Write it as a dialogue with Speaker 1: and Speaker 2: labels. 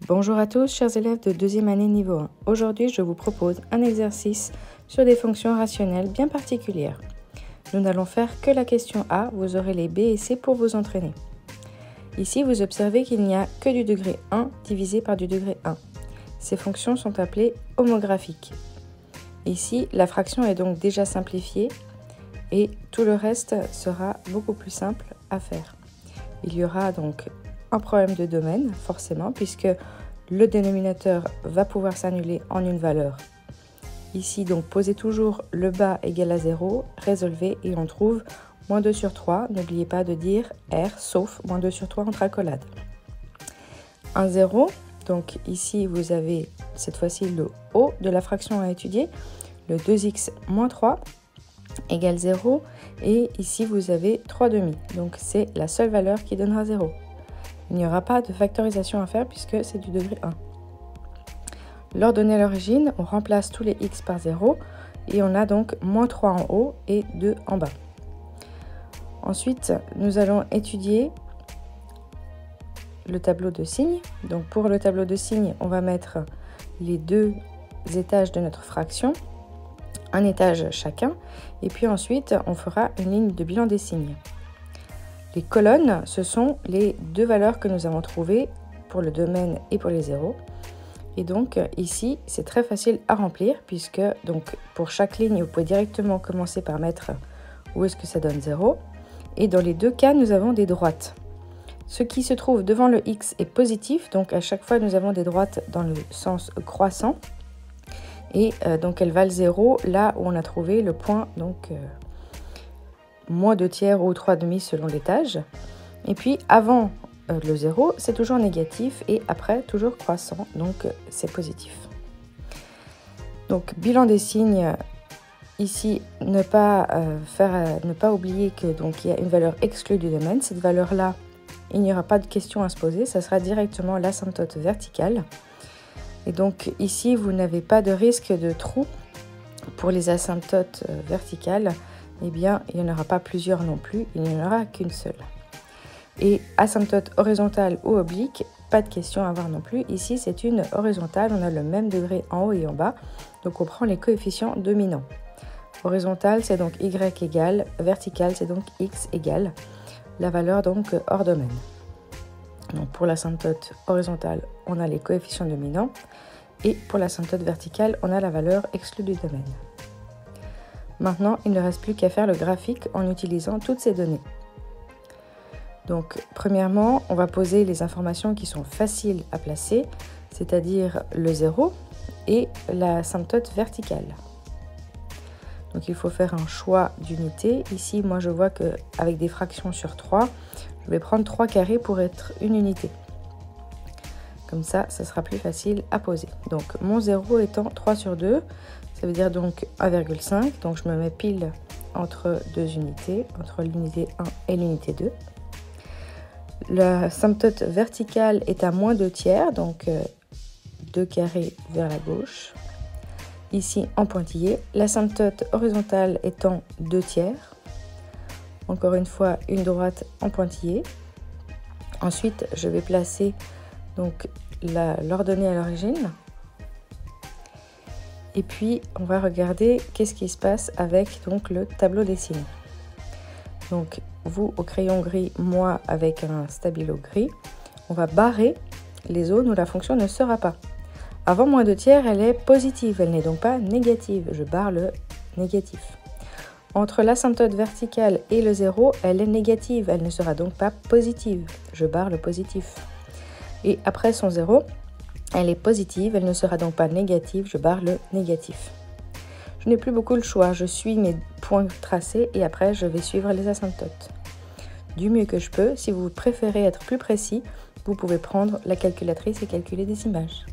Speaker 1: Bonjour à tous, chers élèves de deuxième année niveau 1. Aujourd'hui, je vous propose un exercice sur des fonctions rationnelles bien particulières. Nous n'allons faire que la question A, vous aurez les B et C pour vous entraîner. Ici, vous observez qu'il n'y a que du degré 1 divisé par du degré 1. Ces fonctions sont appelées homographiques. Ici, la fraction est donc déjà simplifiée et tout le reste sera beaucoup plus simple à faire. Il y aura donc un problème de domaine, forcément, puisque le dénominateur va pouvoir s'annuler en une valeur. Ici, donc, posez toujours le bas égal à 0, résolvez et on trouve moins 2 sur 3. N'oubliez pas de dire R, sauf moins 2 sur 3 entre accolades. Un 0, donc ici, vous avez cette fois-ci le haut de la fraction à étudier, le 2x moins 3 égale 0, et ici, vous avez 3 demi. Donc, c'est la seule valeur qui donnera 0. Il n'y aura pas de factorisation à faire puisque c'est du degré 1. L'ordonnée à l'origine, on remplace tous les x par 0 et on a donc moins 3 en haut et 2 en bas. Ensuite, nous allons étudier le tableau de signes. Donc pour le tableau de signes, on va mettre les deux étages de notre fraction, un étage chacun, et puis ensuite on fera une ligne de bilan des signes. Les colonnes, ce sont les deux valeurs que nous avons trouvées pour le domaine et pour les zéros. Et donc ici, c'est très facile à remplir puisque donc, pour chaque ligne, vous pouvez directement commencer par mettre où est-ce que ça donne 0. Et dans les deux cas, nous avons des droites. Ce qui se trouve devant le x est positif, donc à chaque fois, nous avons des droites dans le sens croissant. Et donc elles valent 0 là où on a trouvé le point moins 2 tiers ou 3 demi selon l'étage. Et puis avant le 0, c'est toujours négatif et après toujours croissant, donc c'est positif. Donc bilan des signes, ici ne pas oublier que donc il y a une valeur exclue du domaine. Cette valeur-là, il n'y aura pas de question à se poser, ça sera directement l'asymptote verticale. Et donc ici, vous n'avez pas de risque de trou pour les asymptotes verticales. Eh bien, il n'y en aura pas plusieurs non plus, il n'y en aura qu'une seule. Et asymptote horizontale ou oblique, pas de question à avoir non plus. Ici, c'est une horizontale, on a le même degré en haut et en bas, donc on prend les coefficients dominants. Horizontale, c'est donc y égale, verticale, c'est donc x égale, la valeur donc hors domaine. Donc pour l'asymptote horizontale, on a les coefficients dominants, et pour l'asymptote verticale, on a la valeur exclue du domaine. Maintenant, il ne reste plus qu'à faire le graphique en utilisant toutes ces données. Donc, premièrement, on va poser les informations qui sont faciles à placer, c'est-à-dire le 0 et l'asymptote verticale. Donc, il faut faire un choix d'unité. Ici, moi, je vois qu'avec des fractions sur 3, je vais prendre 3 carrés pour être une unité. Comme ça, ça sera plus facile à poser. Donc, mon 0 étant 3 sur 2, ça veut dire donc 1,5. Donc, je me mets pile entre deux unités, entre l'unité 1 et l'unité 2. L'asymptote verticale est à moins 2 tiers, donc 2 carrés vers la gauche. Ici, en pointillé. L'asymptote horizontale étant 2 tiers. Encore une fois, une droite en pointillé. Ensuite, je vais placer donc l'ordonnée à l'origine. Et puis, on va regarder qu'est-ce qui se passe avec donc, le tableau des signes. Donc, vous au crayon gris, moi avec un stabilo gris, on va barrer les zones où la fonction ne sera pas. Avant moins 2 tiers, elle est positive, elle n'est donc pas négative. Je barre le négatif. Entre l'asymptote verticale et le 0, elle est négative, elle ne sera donc pas positive. Je barre le positif. Et après son 0, elle est positive, elle ne sera donc pas négative, je barre le négatif. Je n'ai plus beaucoup le choix, je suis mes points tracés et après je vais suivre les asymptotes. Du mieux que je peux, si vous préférez être plus précis, vous pouvez prendre la calculatrice et calculer des images.